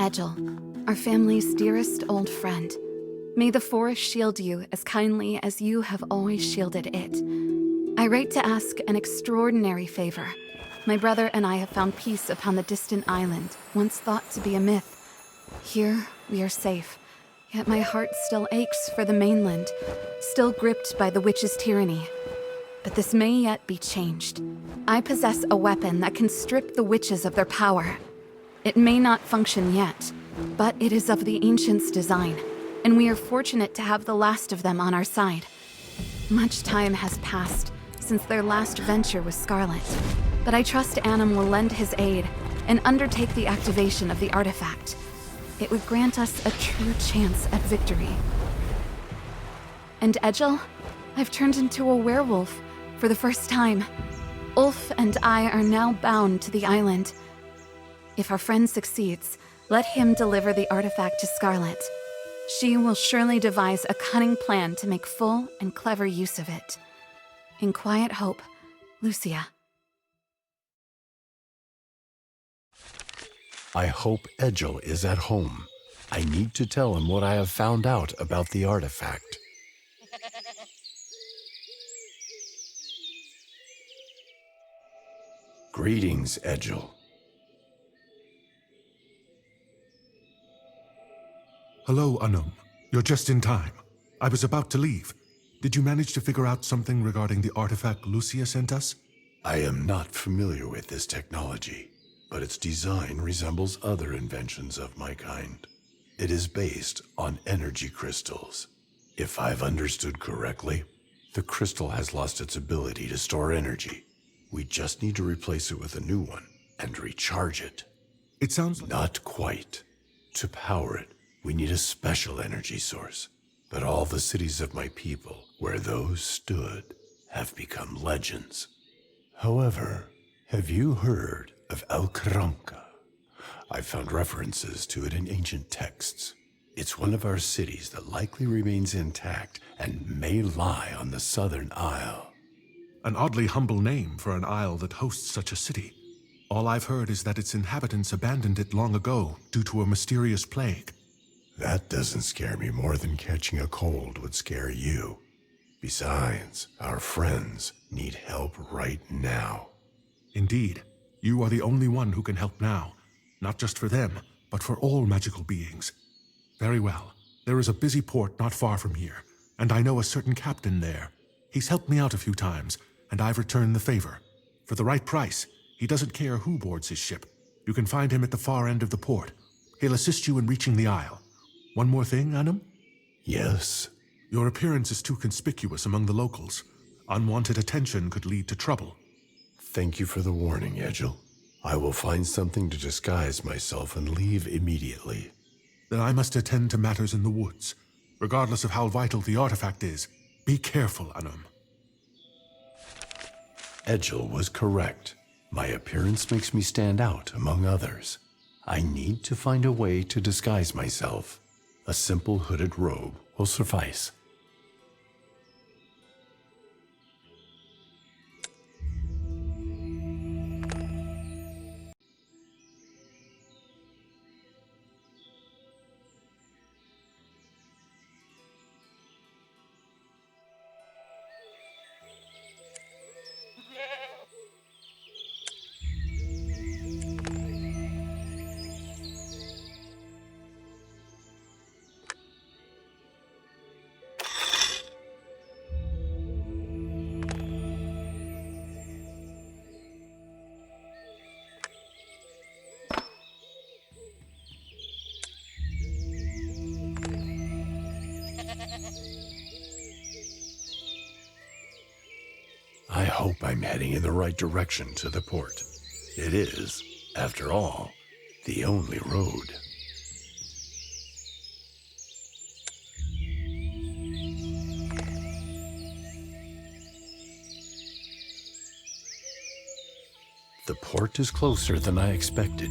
Egil, our family's dearest old friend. May the forest shield you as kindly as you have always shielded it. I write to ask an extraordinary favor. My brother and I have found peace upon the distant island, once thought to be a myth. Here, we are safe, yet my heart still aches for the mainland, still gripped by the witch's tyranny. But this may yet be changed. I possess a weapon that can strip the witches of their power. It may not function yet, but it is of the ancients' design, and we are fortunate to have the last of them on our side. Much time has passed since their last venture with Scarlet, but I trust Annam will lend his aid and undertake the activation of the artifact. It would grant us a true chance at victory. And Egil, I've turned into a werewolf for the first time. Ulf and I are now bound to the island. If our friend succeeds, let him deliver the artifact to Scarlet. She will surely devise a cunning plan to make full and clever use of it. In quiet hope, Lucia. I hope Egil is at home. I need to tell him what I have found out about the artifact. Greetings, Egil. Hello, Annam. You're just in time. I was about to leave. Did you manage to figure out something regarding the artifact Lucia sent us? I am not familiar with this technology, but its design resembles other inventions of my kind. It is based on energy crystals. If I've understood correctly, the crystal has lost its ability to store energy. We just need to replace it with a new one and recharge it. It sounds like... Not quite. To power it, we need a special energy source. But all the cities of my people, where those stood, have become legends. However, have you heard of Karankah? I've found references to it in ancient texts. It's one of our cities that likely remains intact and may lie on the southern isle. An oddly humble name for an isle that hosts such a city. All I've heard is that its inhabitants abandoned it long ago due to a mysterious plague. That doesn't scare me more than catching a cold would scare you. Besides, our friends need help right now. Indeed, you are the only one who can help now. Not just for them, but for all magical beings. Very well. There is a busy port not far from here, and I know a certain captain there. He's helped me out a few times, and I've returned the favor. For the right price, he doesn't care who boards his ship. You can find him at the far end of the port. He'll assist you in reaching the isle. One more thing, Annam? Yes? Your appearance is too conspicuous among the locals. Unwanted attention could lead to trouble. Thank you for the warning, Egil. I will find something to disguise myself and leave immediately. Then I must attend to matters in the woods. Regardless of how vital the artifact is, be careful, Annam. Egil was correct. My appearance makes me stand out among others. I need to find a way to disguise myself. A simple hooded robe will suffice. I hope I'm heading in the right direction to the port. It is, after all, the only road. port is closer than I expected.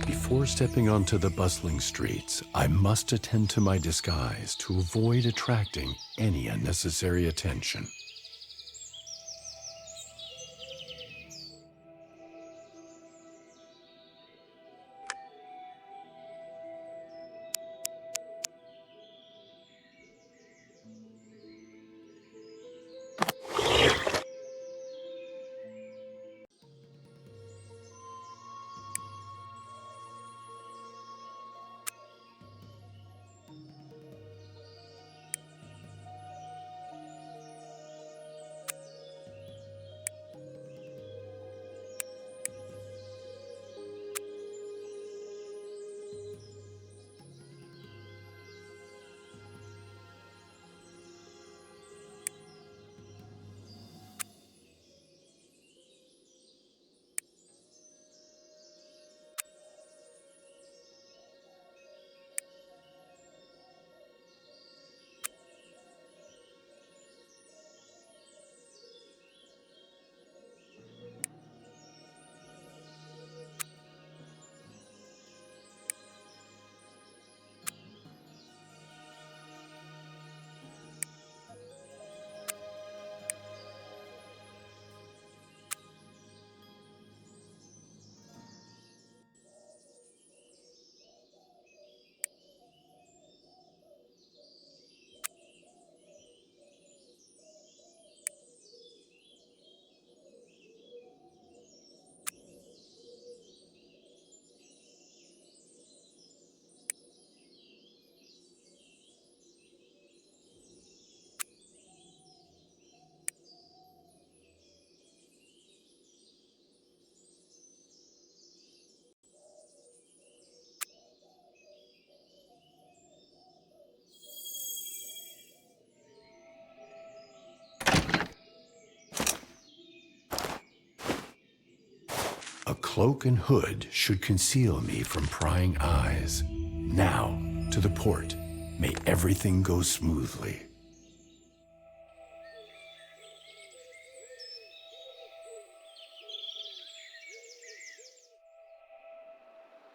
Before stepping onto the bustling streets, I must attend to my disguise to avoid attracting any unnecessary attention. A cloak and hood should conceal me from prying eyes. Now, to the port. May everything go smoothly.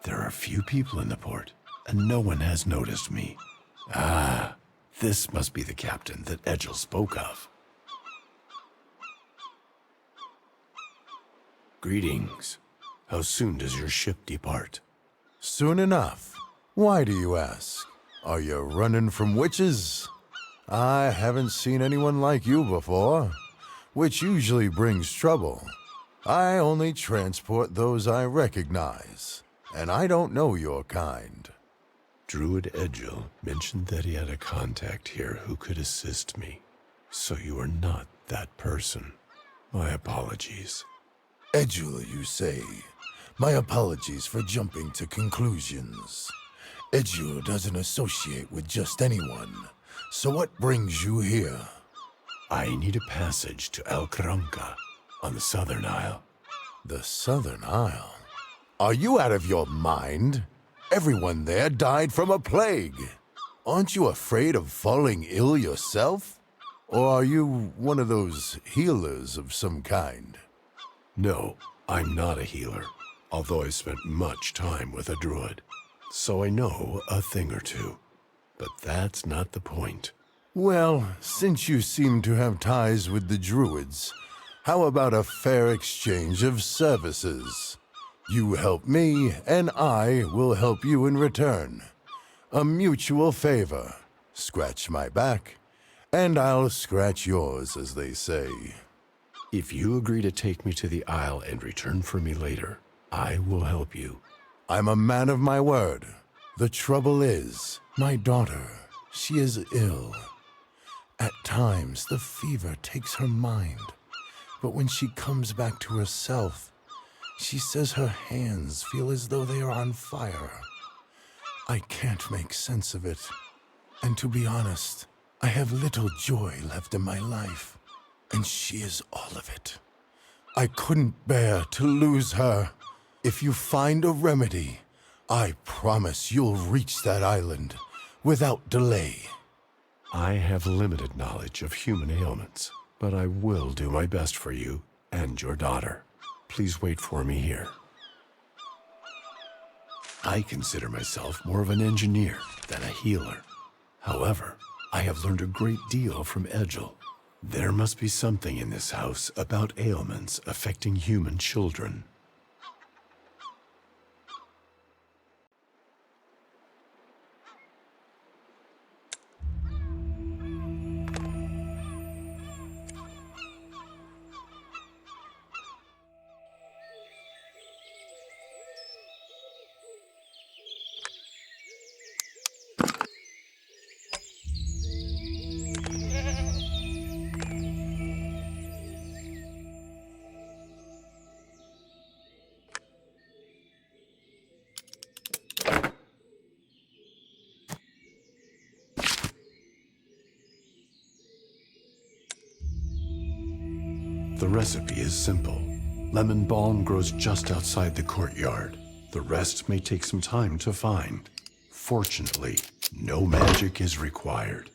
There are few people in the port, and no one has noticed me. Ah, this must be the captain that Egil spoke of. Greetings. How soon does your ship depart? Soon enough. Why do you ask? Are you running from witches? I haven't seen anyone like you before, which usually brings trouble. I only transport those I recognize, and I don't know your kind. Druid Egil mentioned that he had a contact here who could assist me. So you are not that person. My apologies. Egil, you say? My apologies for jumping to conclusions. Egil doesn't associate with just anyone. So what brings you here? I need a passage to Karankah on the Southern Isle. The Southern Isle? Are you out of your mind? Everyone there died from a plague. Aren't you afraid of falling ill yourself? Or are you one of those healers of some kind? No, I'm not a healer, although I've spent much time with a druid. So I know a thing or two. But that's not the point. Well, since you seem to have ties with the druids, how about a fair exchange of services? You help me, and I will help you in return. A mutual favor. Scratch my back, and I'll scratch yours, as they say. If you agree to take me to the Isle and return for me later, I will help you. I'm a man of my word. The trouble is, my daughter, she is ill. At times, the fever takes her mind, but when she comes back to herself, she says her hands feel as though they are on fire. I can't make sense of it, and to be honest, I have little joy left in my life, and she is all of it. I couldn't bear to lose her. If you find a remedy, I promise you'll reach that island without delay. I have limited knowledge of human ailments, but I will do my best for you and your daughter. Please wait for me here. I consider myself more of an engineer than a healer. However, I have learned a great deal from Egil. There must be something in this house about ailments affecting human children. The recipe is simple. Lemon balm grows just outside the courtyard. The rest may take some time to find. Fortunately, no magic is required.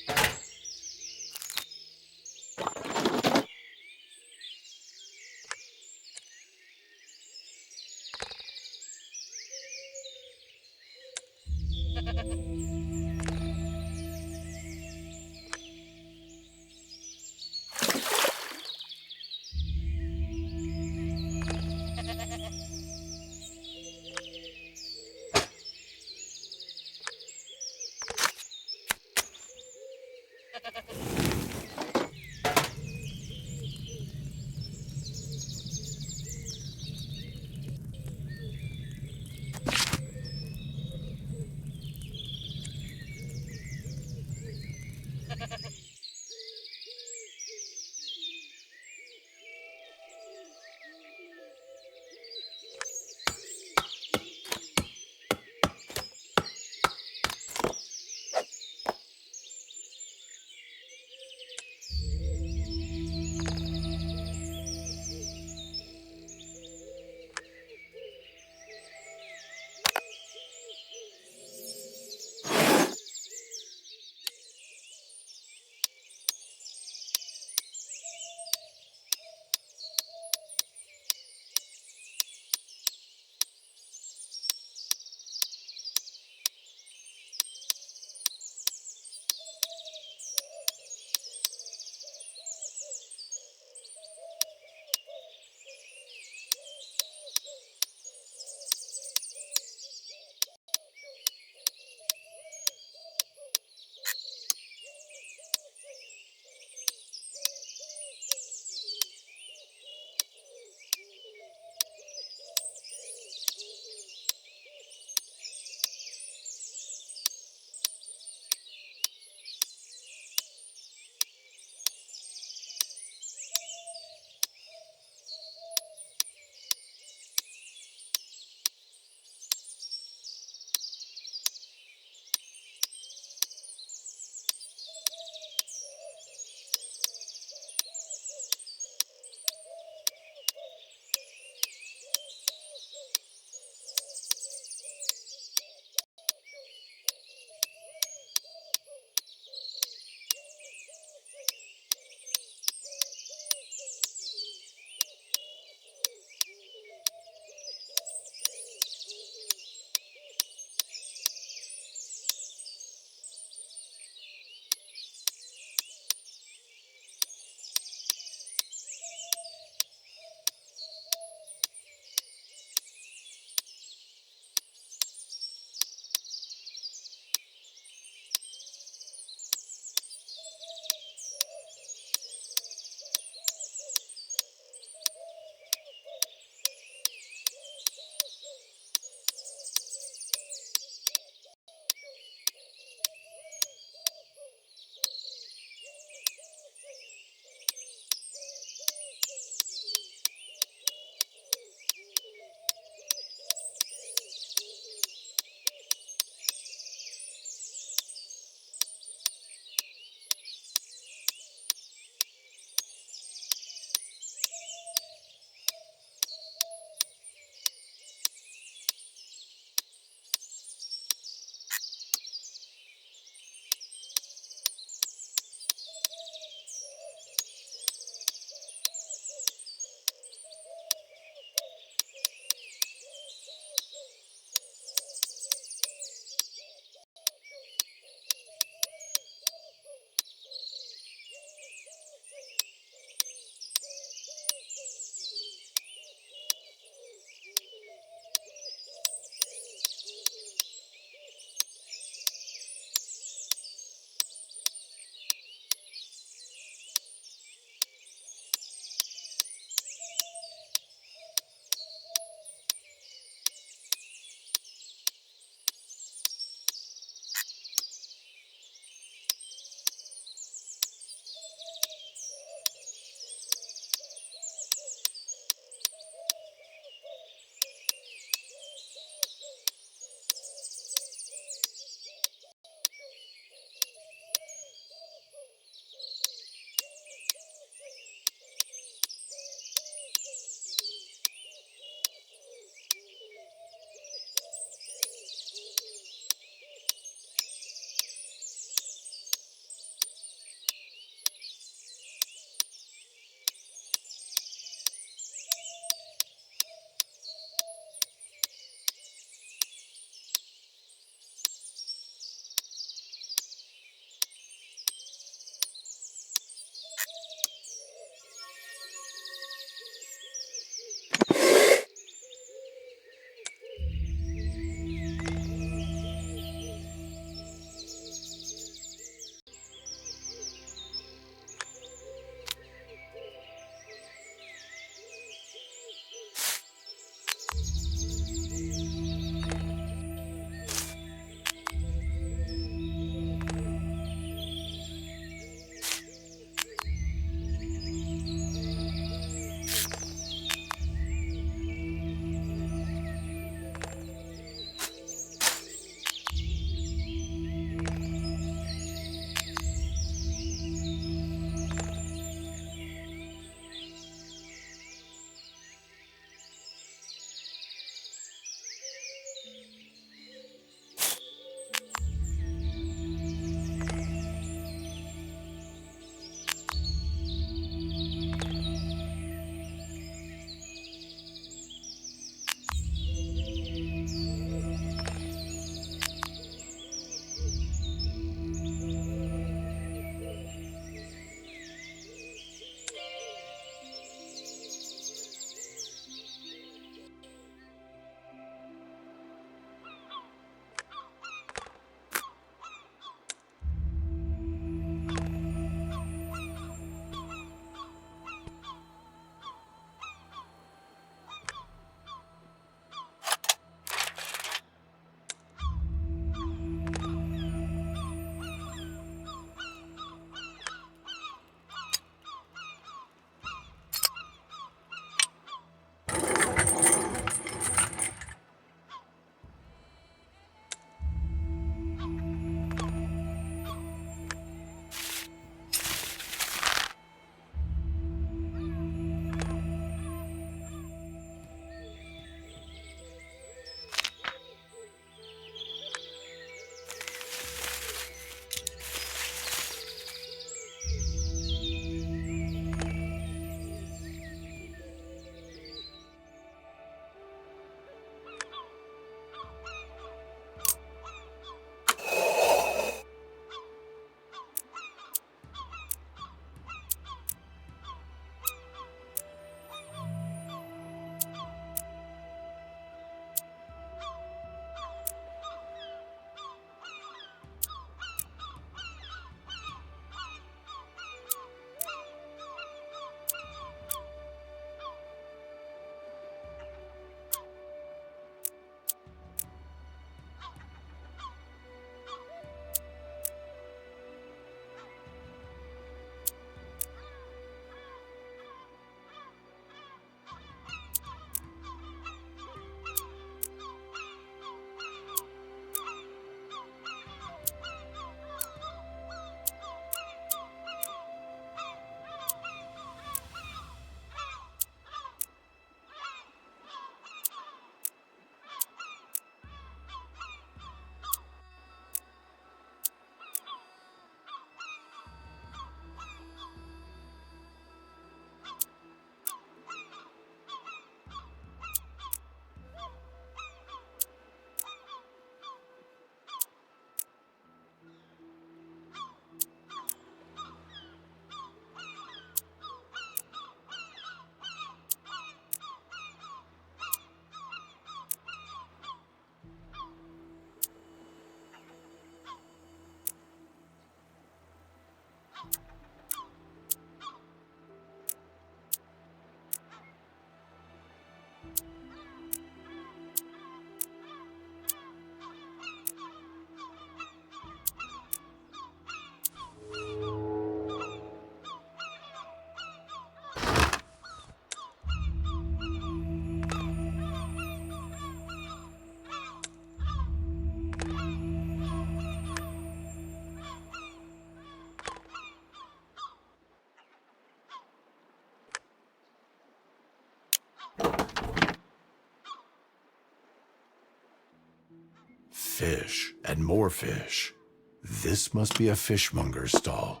fish and more fish. This must be a fishmonger's stall,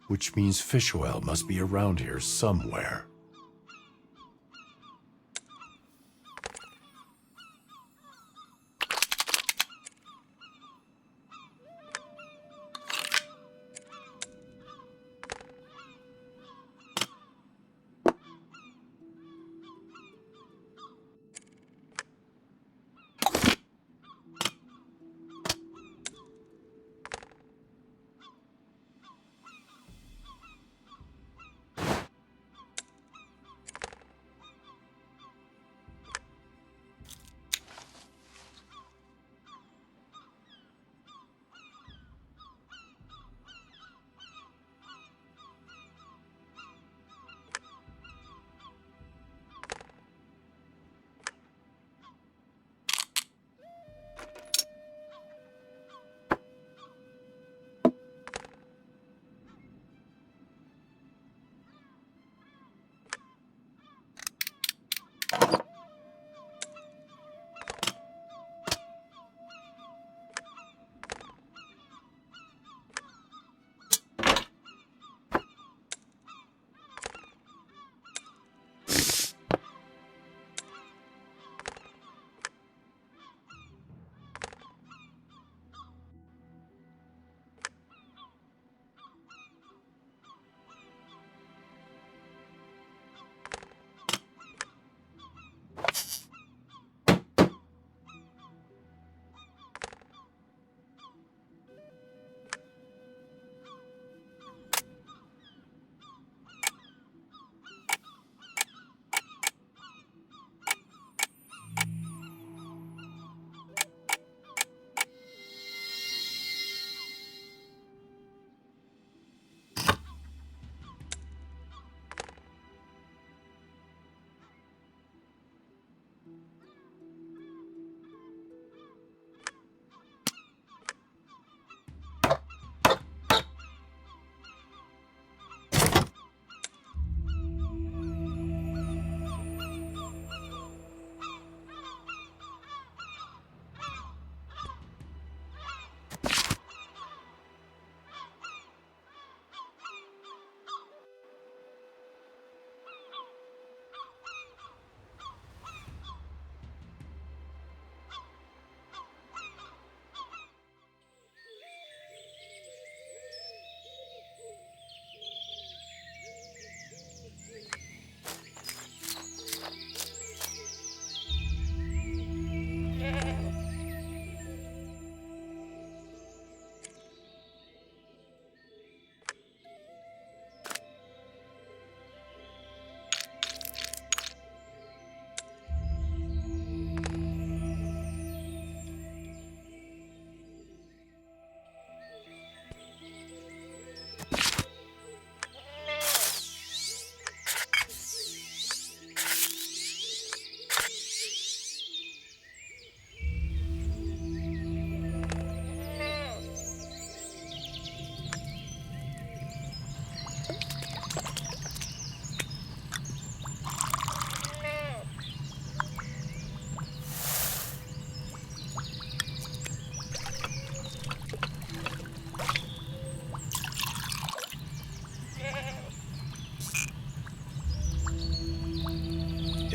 which means fish oil must be around here somewhere.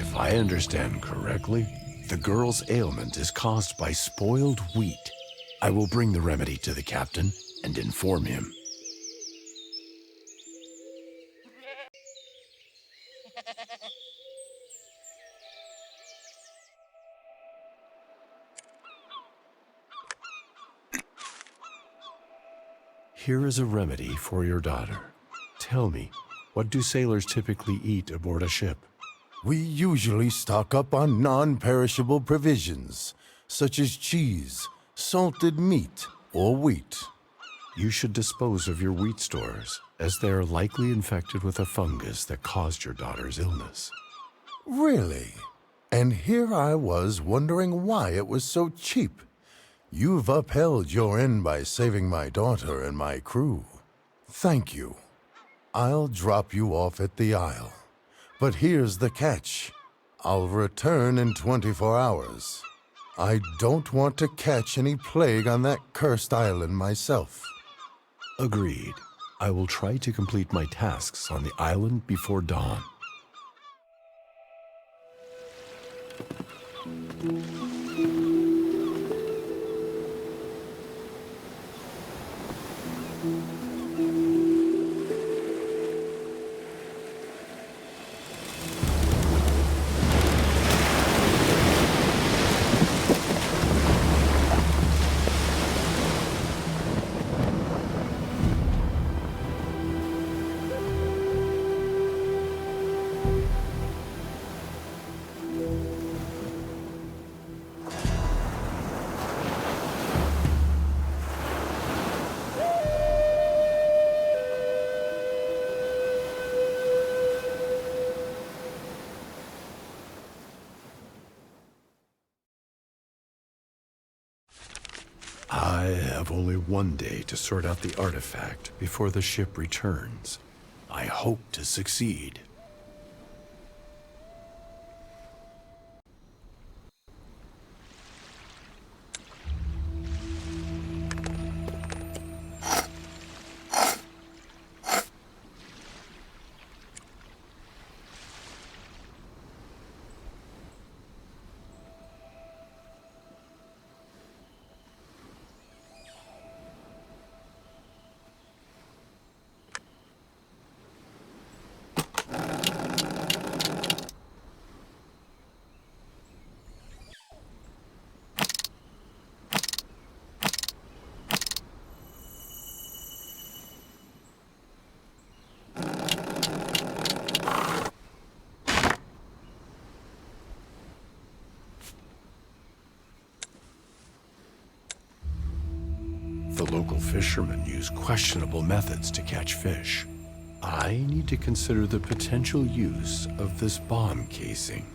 If I understand correctly, the girl's ailment is caused by spoiled wheat. I will bring the remedy to the captain and inform him. Here is a remedy for your daughter. Tell me, what do sailors typically eat aboard a ship? We usually stock up on non-perishable provisions, such as cheese, salted meat, or wheat. You should dispose of your wheat stores, as they are likely infected with a fungus that caused your daughter's illness. Really? And here I was wondering why it was so cheap. You've upheld your end by saving my daughter and my crew. Thank you. I'll drop you off at the Isle. But here's the catch. I'll return in 24 hours. I don't want to catch any plague on that cursed island myself. Agreed. I will try to complete my tasks on the island before dawn. I have only one day to sort out the artifact before the ship returns. I hope to succeed. The local fishermen use questionable methods to catch fish. I need to consider the potential use of this bomb casing.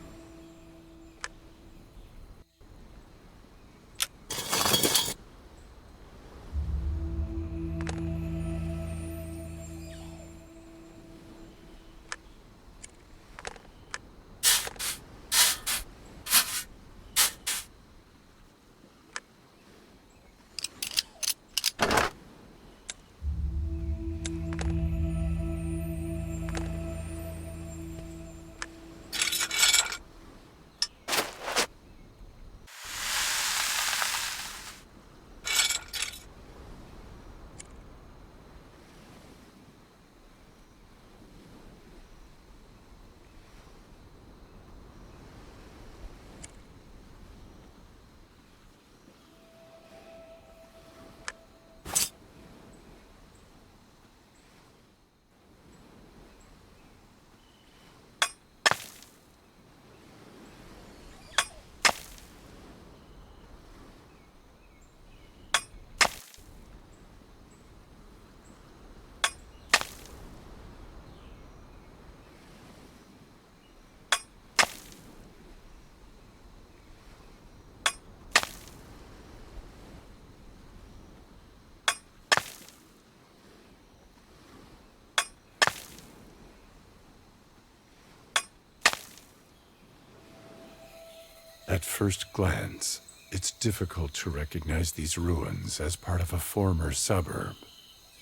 At first glance, it's difficult to recognize these ruins as part of a former suburb.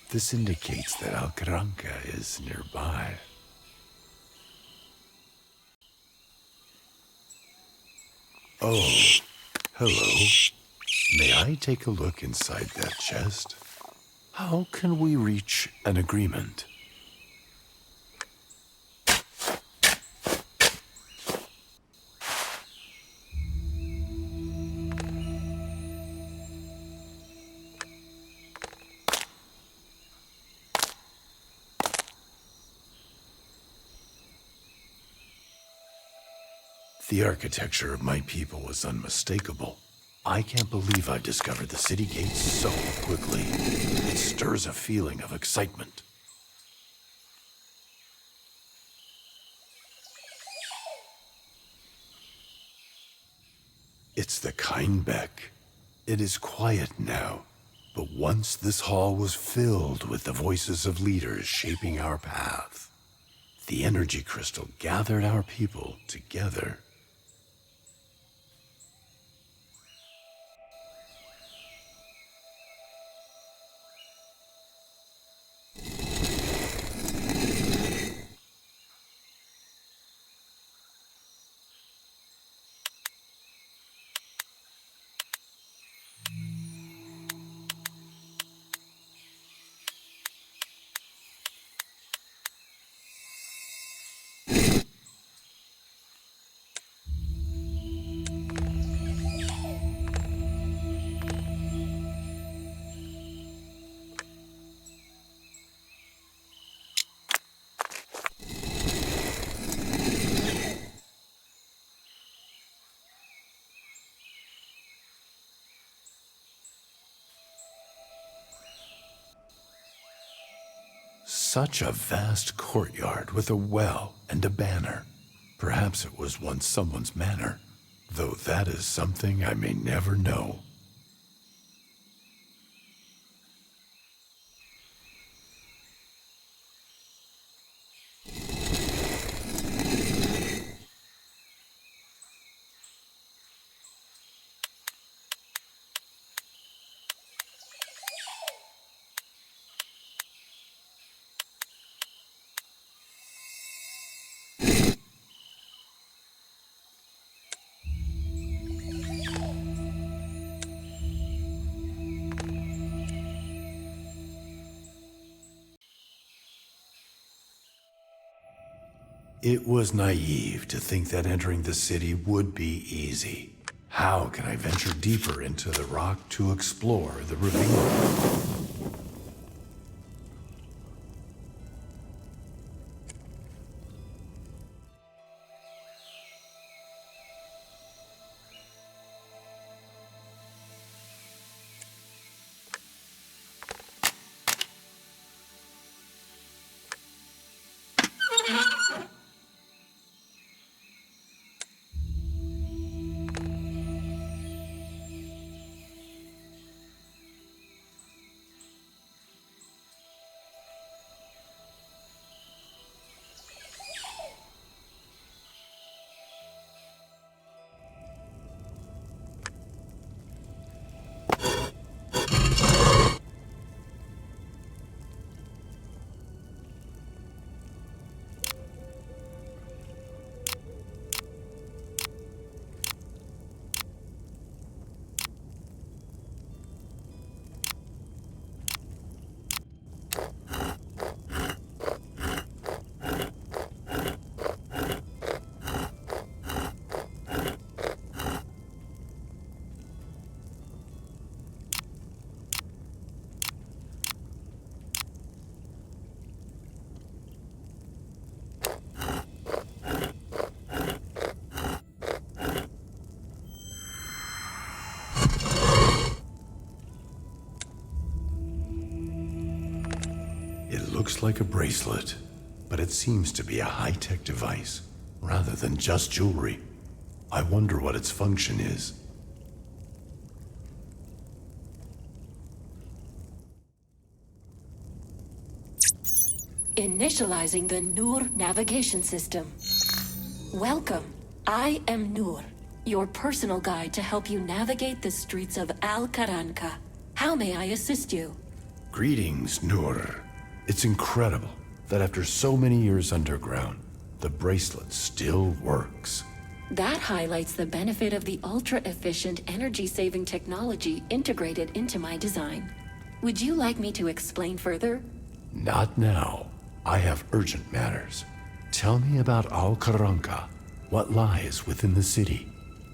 This indicates that Karankah is nearby. Oh, hello. May I take a look inside that chest? How can we reach an agreement? The architecture of my people was unmistakable. I can't believe I've discovered the city gates so quickly. It stirs a feeling of excitement. It's the Karankah. It is quiet now, but once this hall was filled with the voices of leaders shaping our path. The energy crystal gathered our people together. Such a vast courtyard with a well and a banner. Perhaps it was once someone's manor, though that is something I may never know. It was naive to think that entering the city would be easy. How can I venture deeper into the rock to explore the ravine? It looks like a bracelet, but it seems to be a high-tech device, rather than just jewelry. I wonder what its function is. Initializing the Nur navigation system. Welcome. I am Nur, your personal guide to help you navigate the streets of Karankah. How may I assist you? Greetings, Nur. It's incredible that after so many years underground, the bracelet still works. That highlights the benefit of the ultra-efficient energy-saving technology integrated into my design. Would you like me to explain further? Not now. I have urgent matters. Tell me about Karankah. What lies within the city?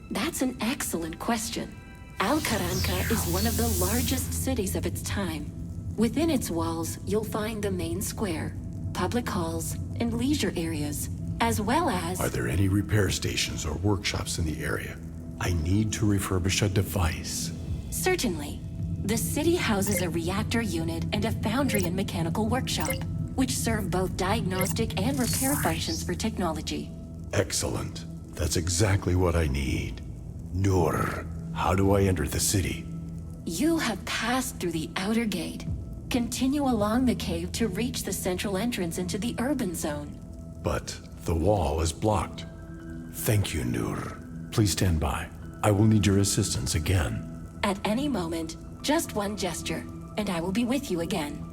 That's an excellent question. Karankah is one of the largest cities of its time. Within its walls, you'll find the main square, public halls, and leisure areas, as well as... Are there any repair stations or workshops in the area? I need to refurbish a device. Certainly. The city houses a reactor unit and a foundry and mechanical workshop, which serve both diagnostic and repair functions for technology. Excellent. That's exactly what I need. Nur, how do I enter the city? You have passed through the outer gate. Continue along the cave to reach the central entrance into the urban zone. But the wall is blocked. Thank you, Nur. Please stand by. I will need your assistance again. At any moment, just one gesture, and I will be with you again.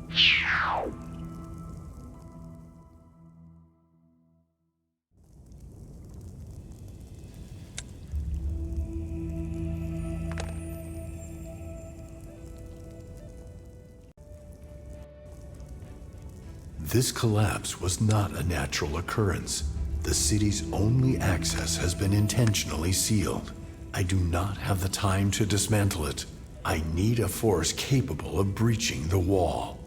This collapse was not a natural occurrence. The city's only access has been intentionally sealed. I do not have the time to dismantle it. I need a force capable of breaching the wall.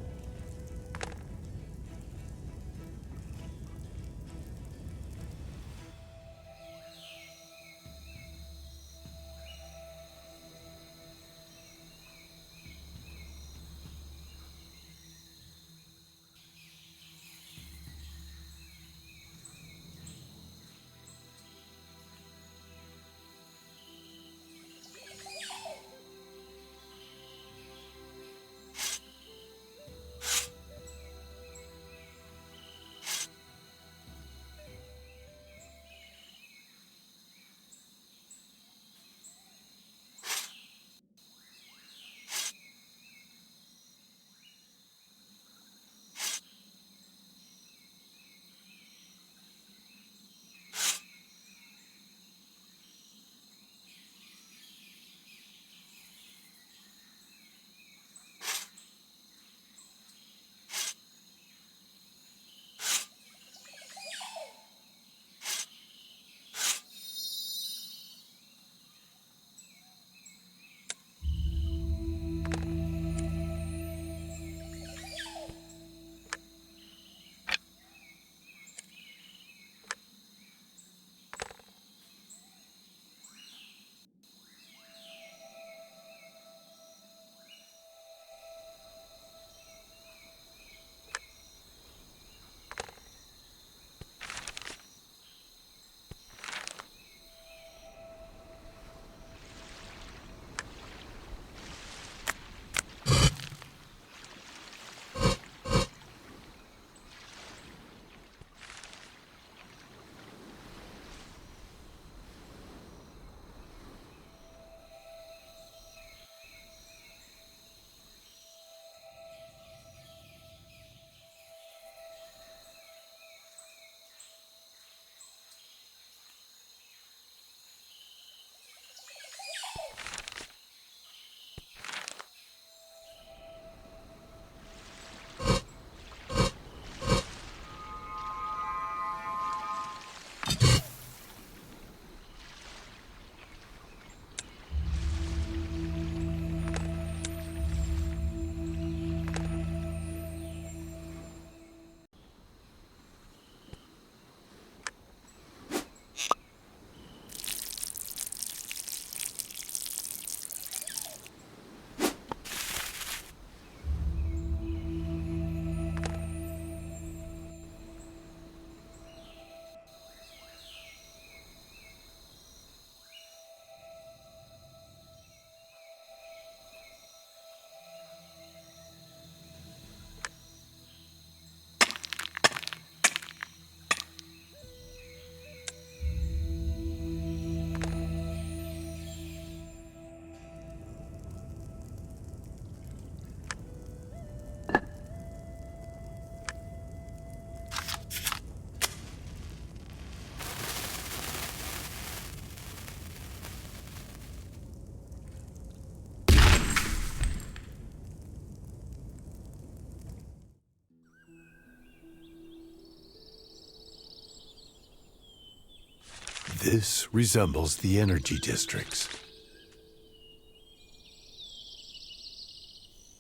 This resembles the energy districts.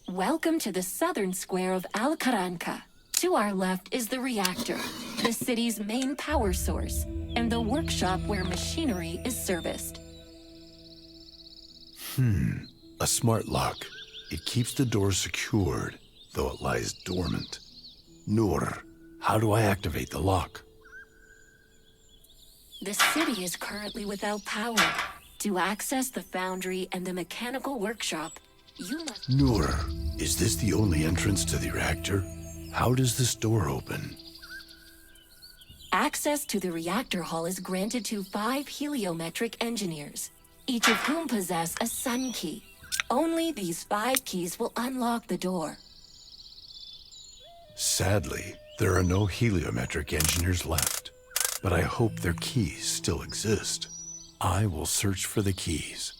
Welcome to the southern square of Karankah. To our left is the reactor, the city's main power source, and the workshop where machinery is serviced. A smart lock. It keeps the door secured, though it lies dormant. Nur, how do I activate the lock? The city is currently without power. To access the foundry and the mechanical workshop, you must... Nur, is this the only entrance to the reactor? How does this door open? Access to the reactor hall is granted to 5 heliometric engineers, each of whom possess a sun key. Only these 5 keys will unlock the door. Sadly, there are no heliometric engineers left, but I hope their keys still exist. I will search for the keys.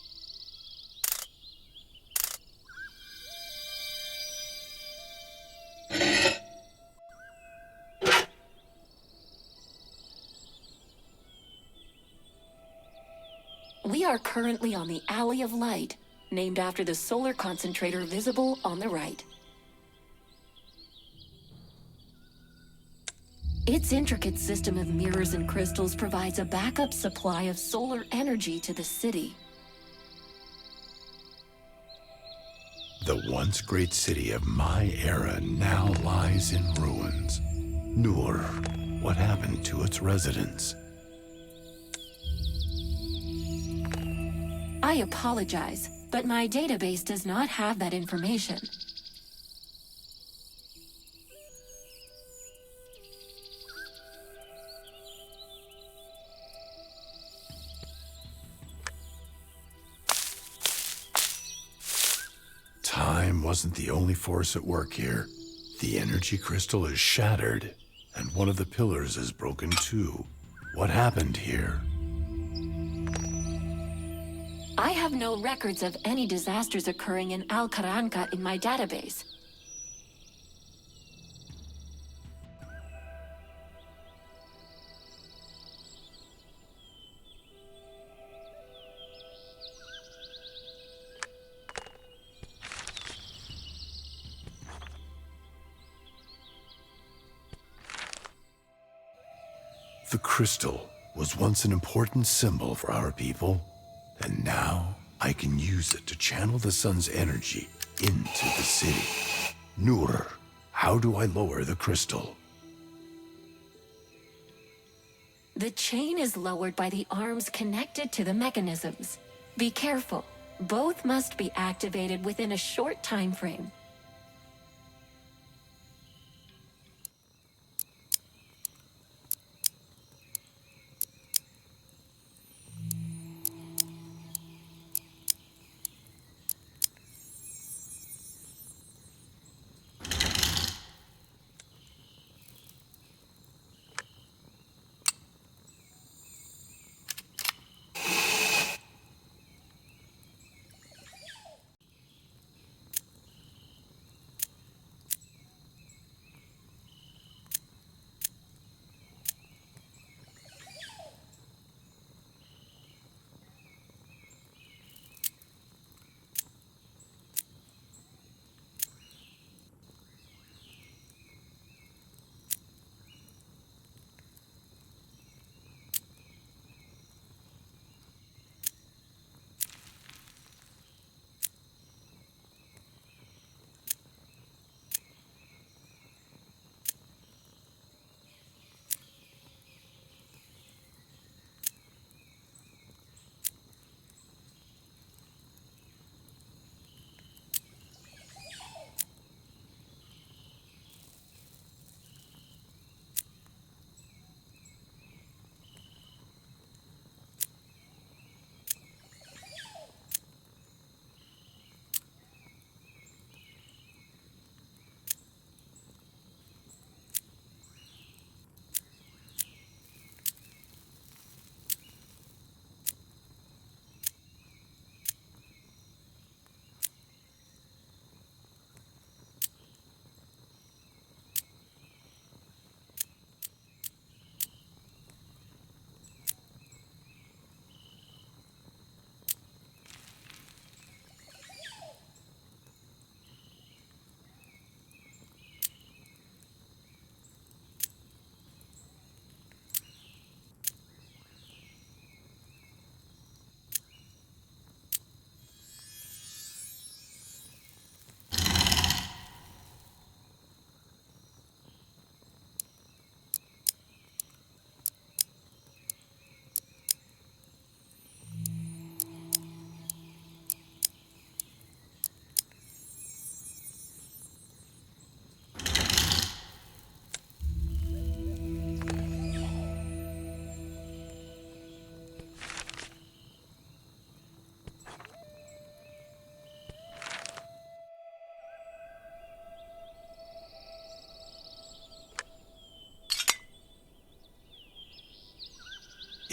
We are currently on the Alley of Light, named after the solar concentrator visible on the right. Its intricate system of mirrors and crystals provides a backup supply of solar energy to the city. The once great city of my era now lies in ruins. Nur, what happened to its residents? I apologize, but my database does not have that information. Time wasn't the only force at work here. The energy crystal is shattered, and one of the pillars is broken too. What happened here? I have no records of any disasters occurring in Karankah in my database. The crystal was once an important symbol for our people, and now I can use it to channel the sun's energy into the city. Nur, how do I lower the crystal? The chain is lowered by the arms connected to the mechanisms. Be careful. Both must be activated within a short time frame.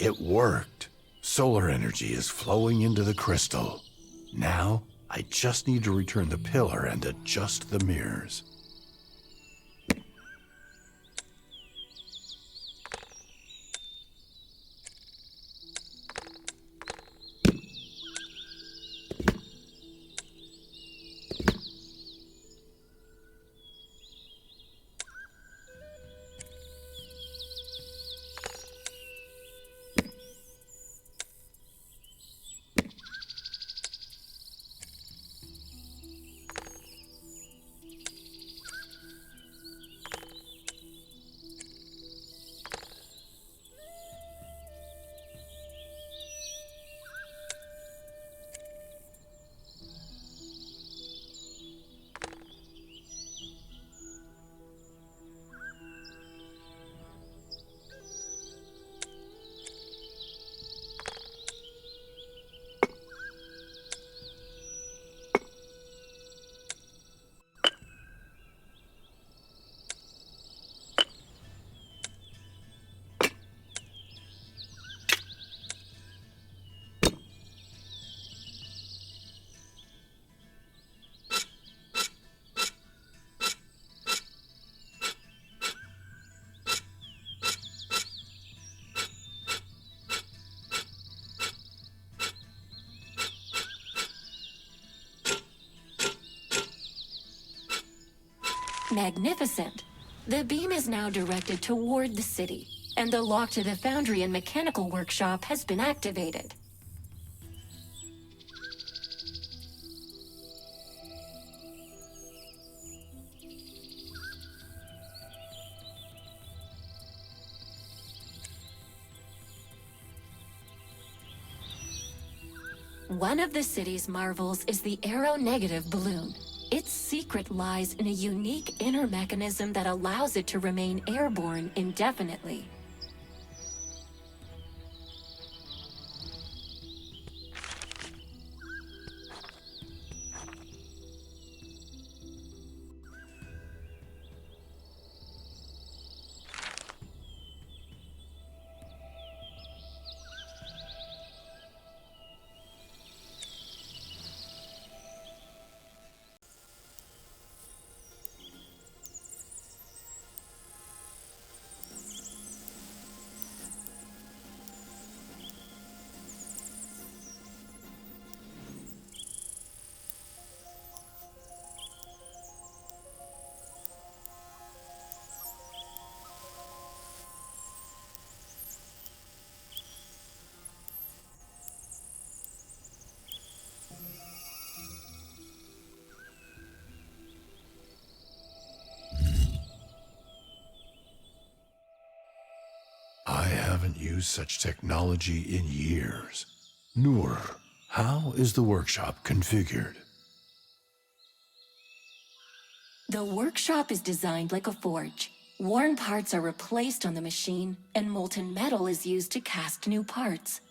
It worked. Solar energy is flowing into the crystal. Now, I just need to return the pillar and adjust the mirrors. Magnificent. The beam is now directed toward the city, and the lock to the foundry and mechanical workshop has been activated. One of the city's marvels is the aero-negative balloon. Its secret lies in a unique inner mechanism that allows it to remain airborne indefinitely. I haven't used such technology in years. Noor, how is the workshop configured? The workshop is designed like a forge. Worn parts are replaced on the machine, and molten metal is used to cast new parts.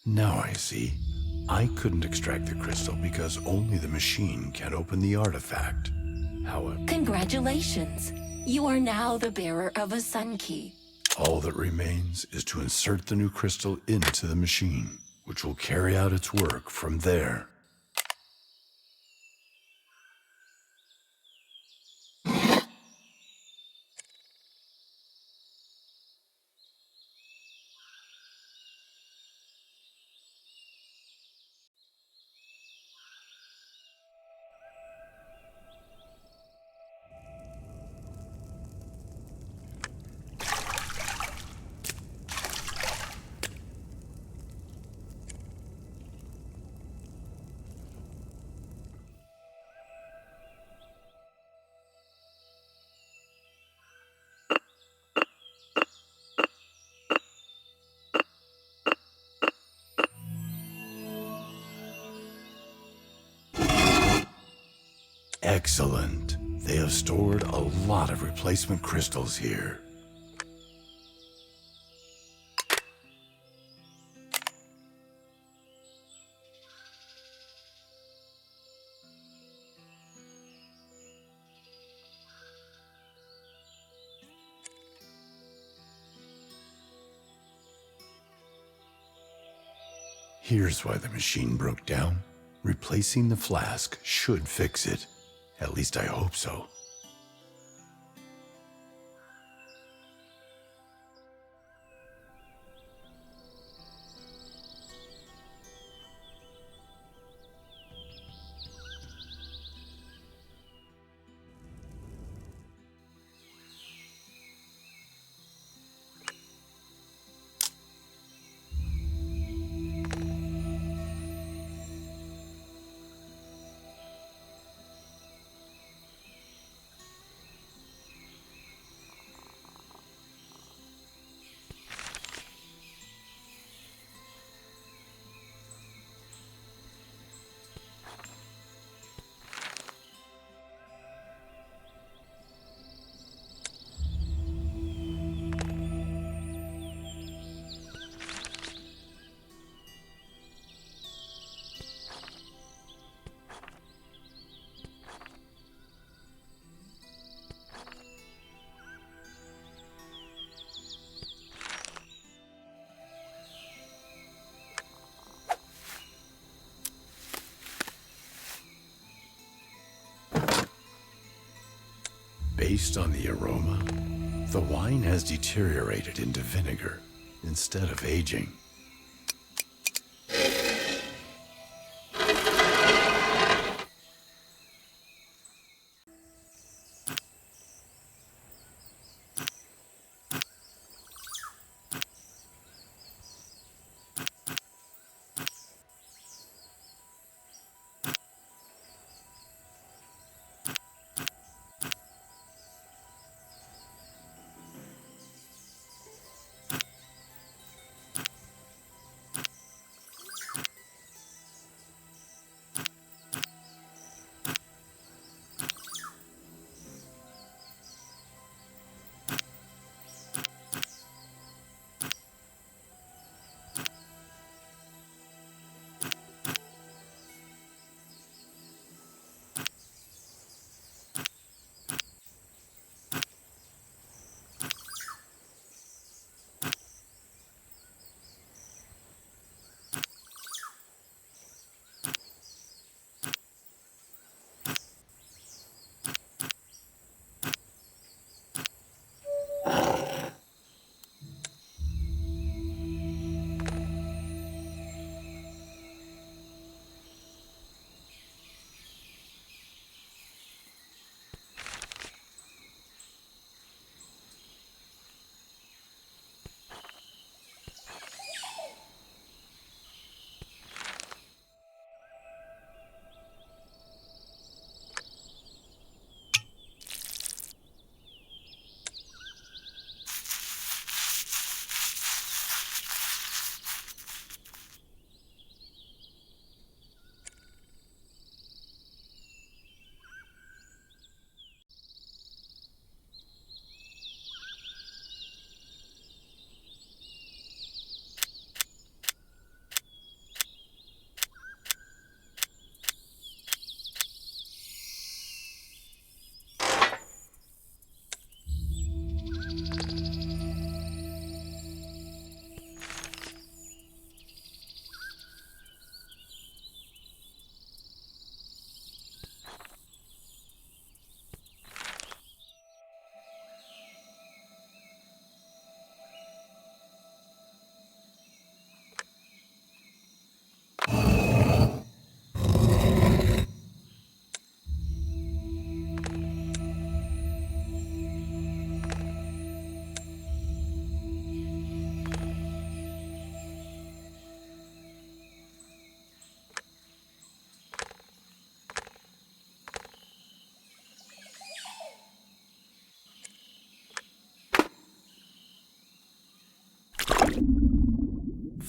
Now I see. I couldn't extract the crystal because only the machine can open the artifact. However, Congratulations! You are now the bearer of a sun key. all that remains is to insert the new crystal into the machine, which will carry out its work from there. Excellent. They have stored a lot of replacement crystals here. Here's why the machine broke down. Replacing the flask should fix it. At least I hope so. Based on the aroma, the wine has deteriorated into vinegar instead of aging.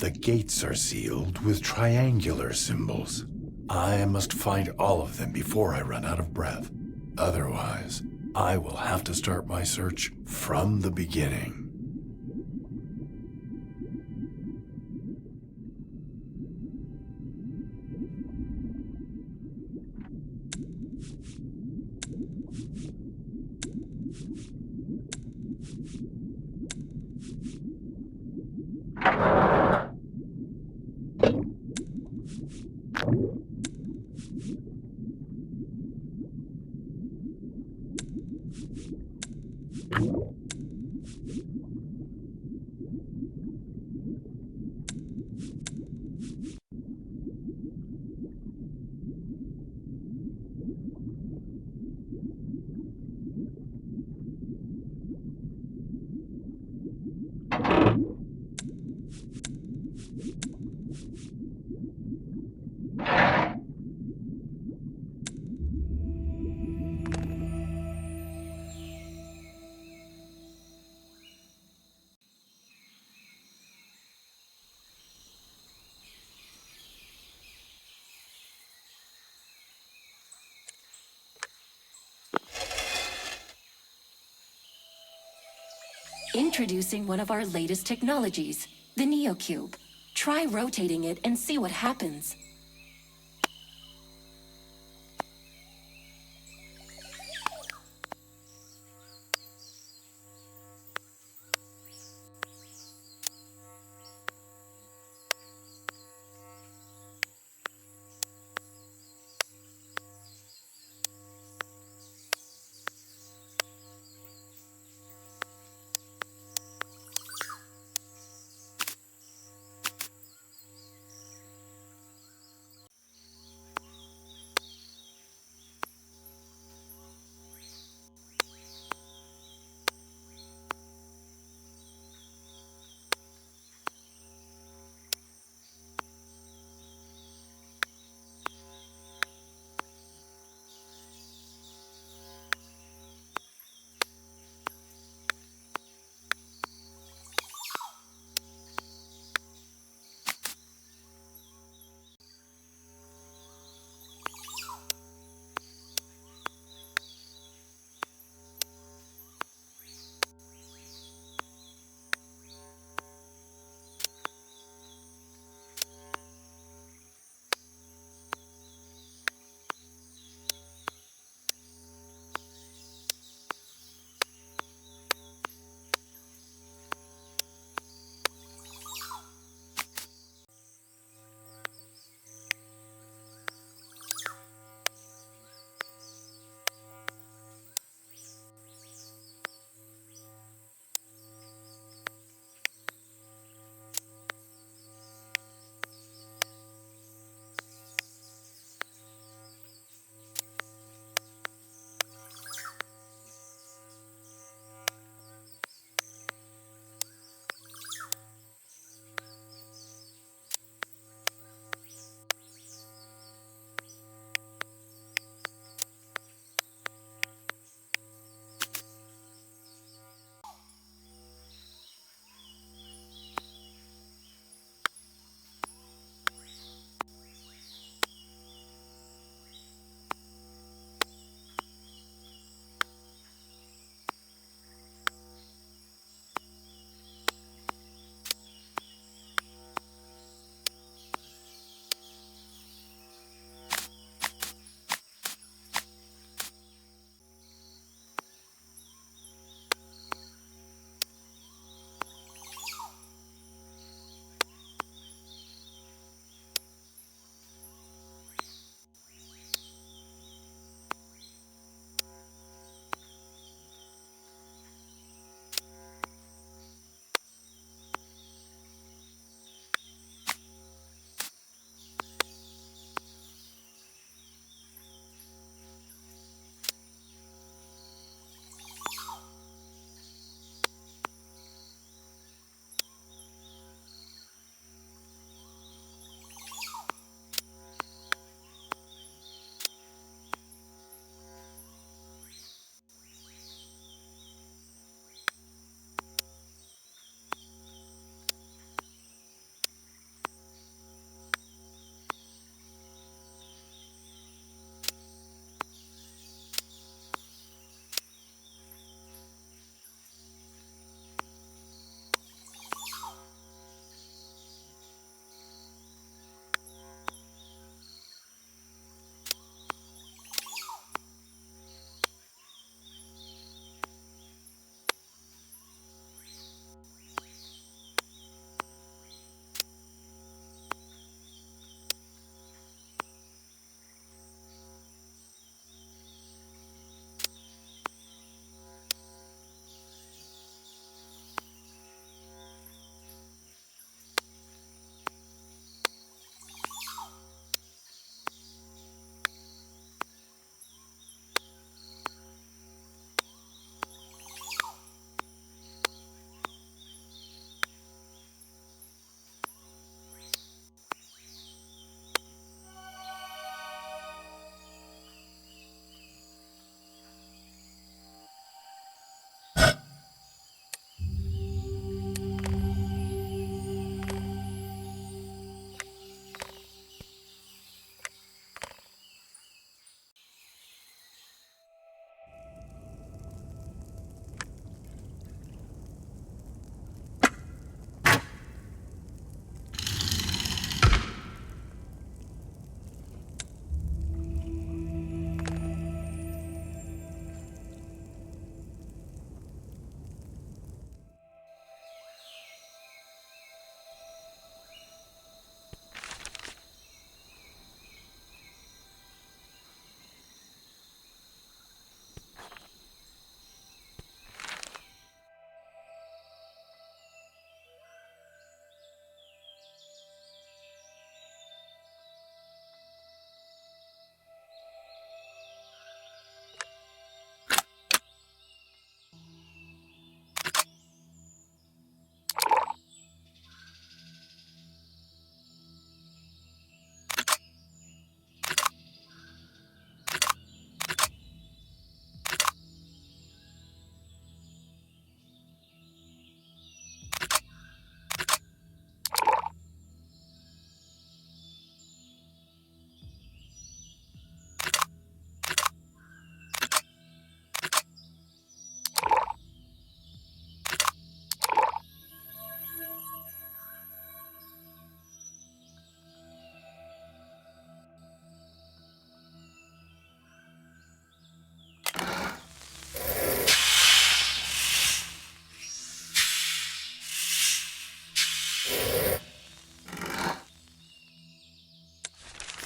The gates are sealed with triangular symbols. I must find all of them before I run out of breath. Otherwise, I will have to start my search from the beginning. Introducing one of our latest technologies, the NeoCube. Try rotating it and see what happens.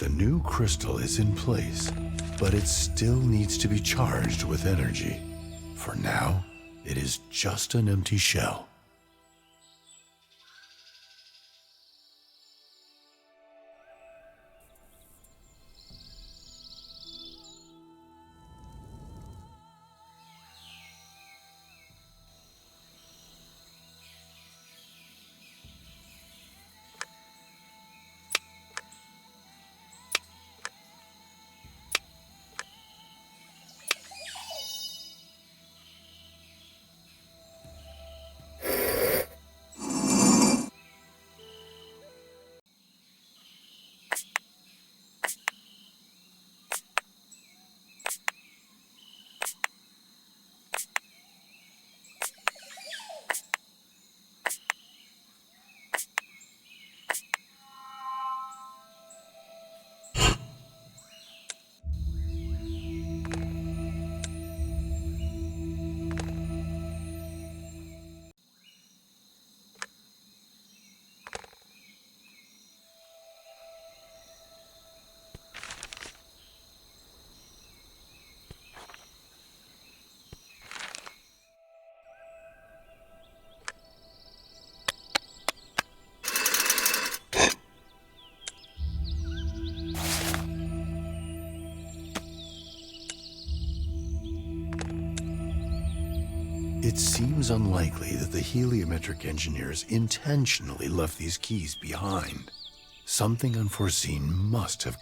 The new crystal is in place, but it still needs to be charged with energy. For now, it is just an empty shell. It seems unlikely that the heliometric engineers intentionally left these keys behind. Something unforeseen must have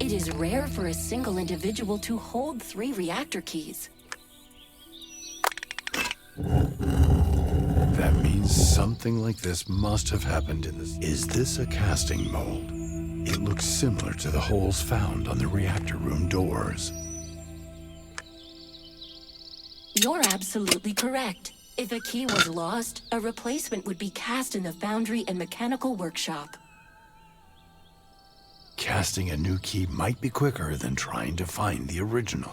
It is rare for a single individual to hold 3 reactor keys. That means something like this must have happened in this. Is this a casting mold? It looks similar to the holes found on the reactor room doors. You're absolutely correct. If a key was lost, a replacement would be cast in the foundry and mechanical workshop. Casting a new key might be quicker than trying to find the original.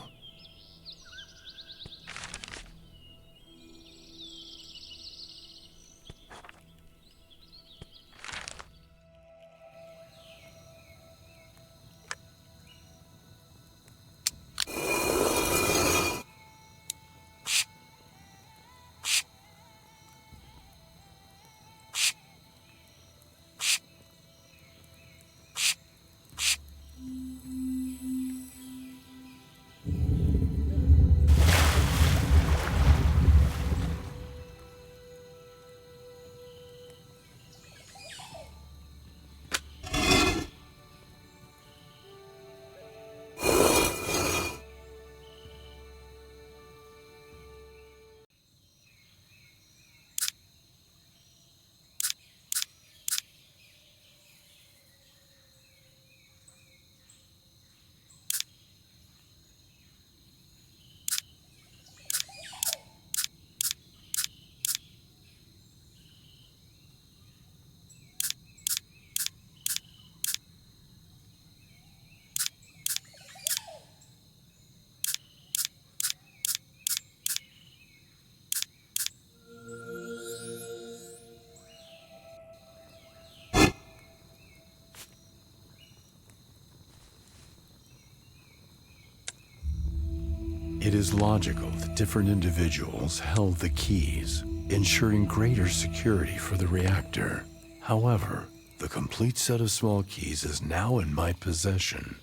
It is logical that different individuals held the keys, ensuring greater security for the reactor. However, the complete set of small keys is now in my possession.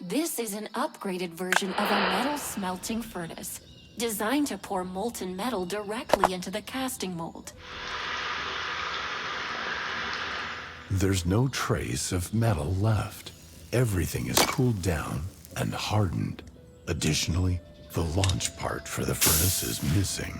This is an upgraded version of a metal smelting furnace, designed to pour molten metal directly into the casting mold. There's no trace of metal left. Everything is cooled down and hardened. Additionally, the launch part for the furnace is missing.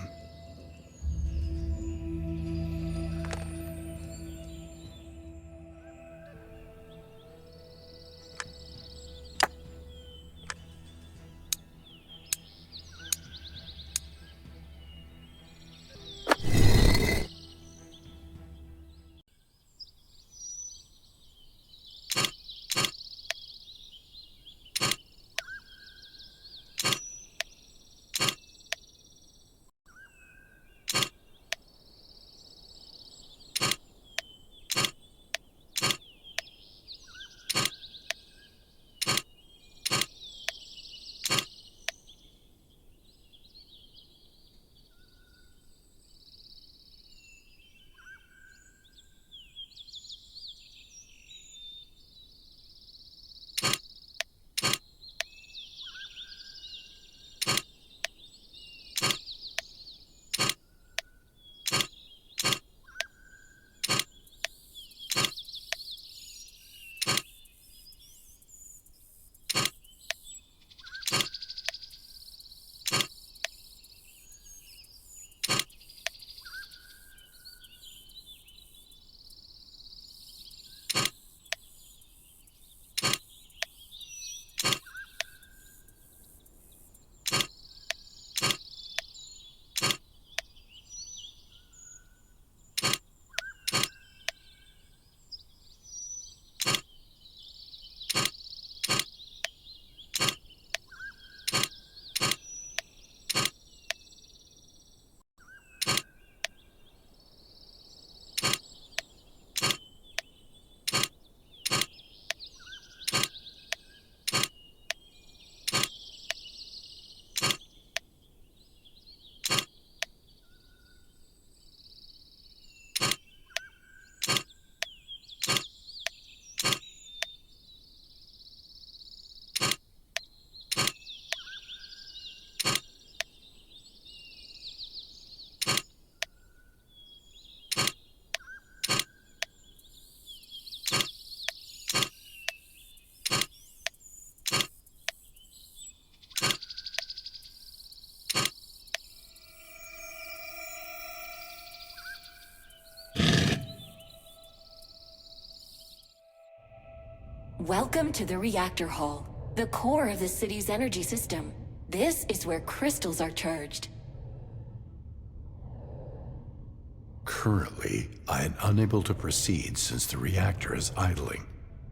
Welcome to the reactor hall, the core of the city's energy system. This is where crystals are charged. Currently, I am unable to proceed since the reactor is idling.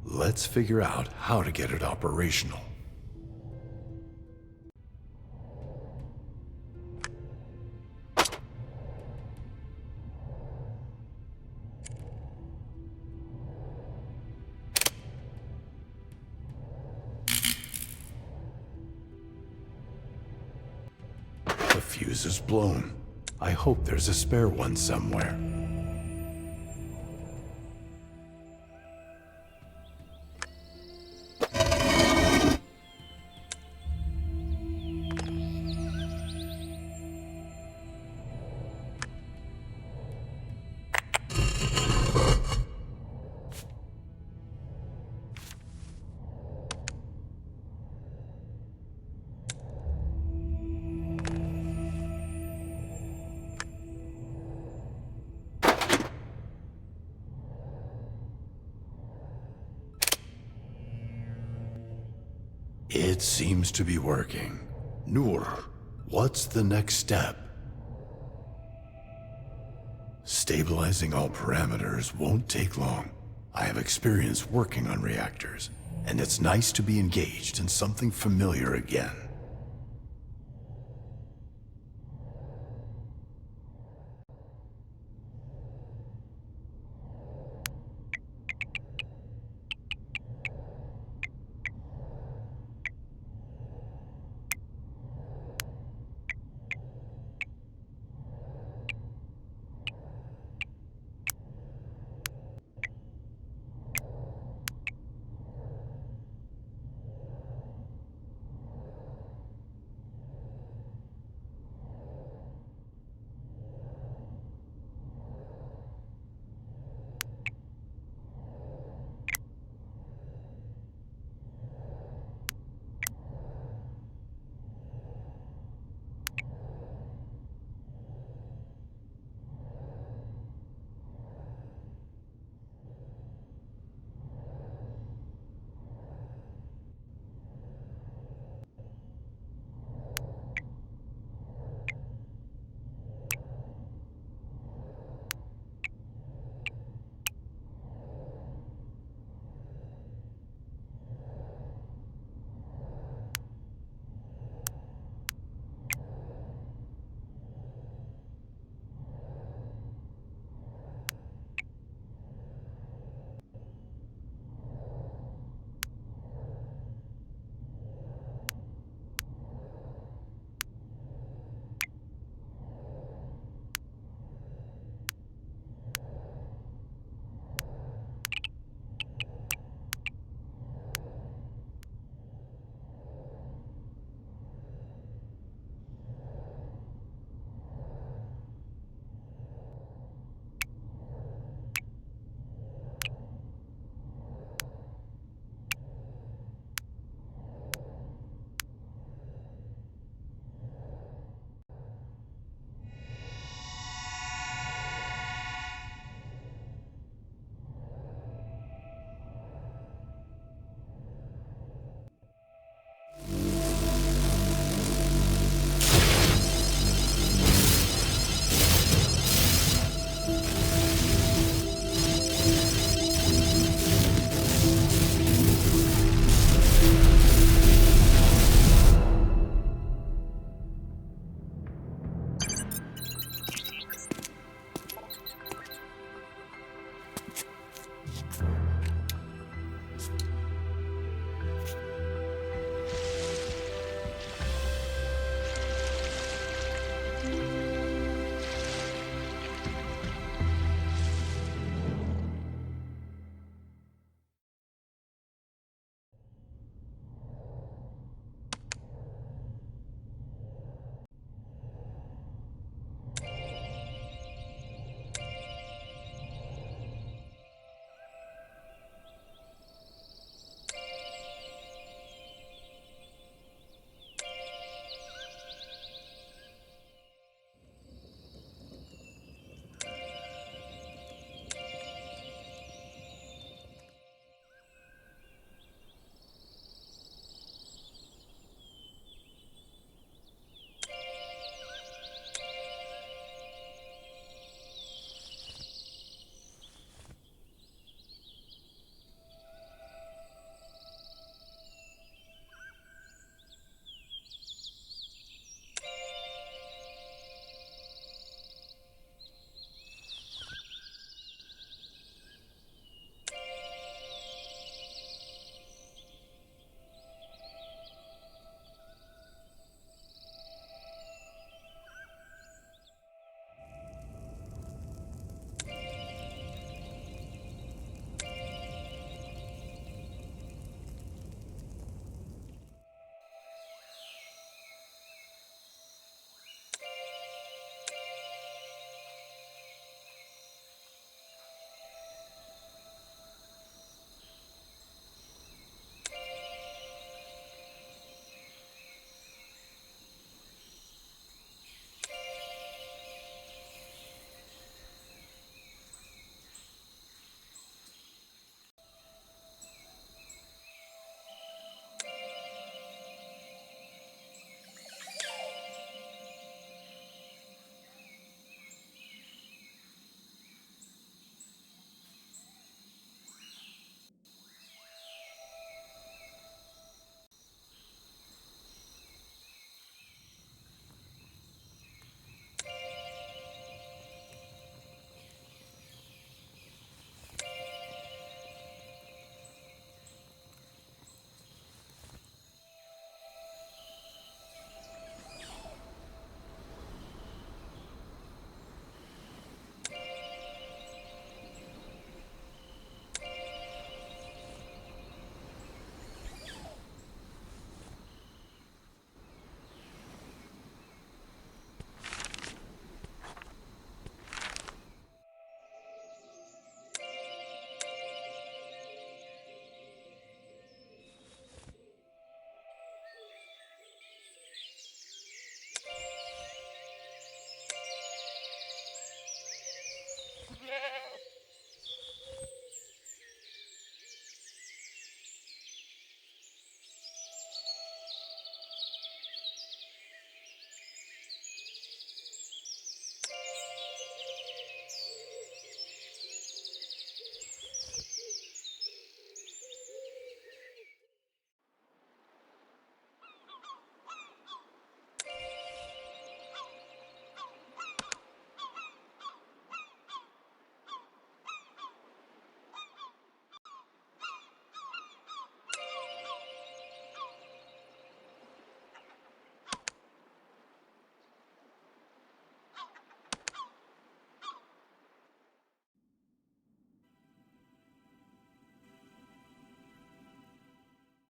Let's figure out how to get it operational. The fuse is blown. I hope there's a spare one somewhere. It seems to be working. Noor, what's the next step? Stabilizing all parameters won't take long. I have experience working on reactors, and it's nice to be engaged in something familiar again.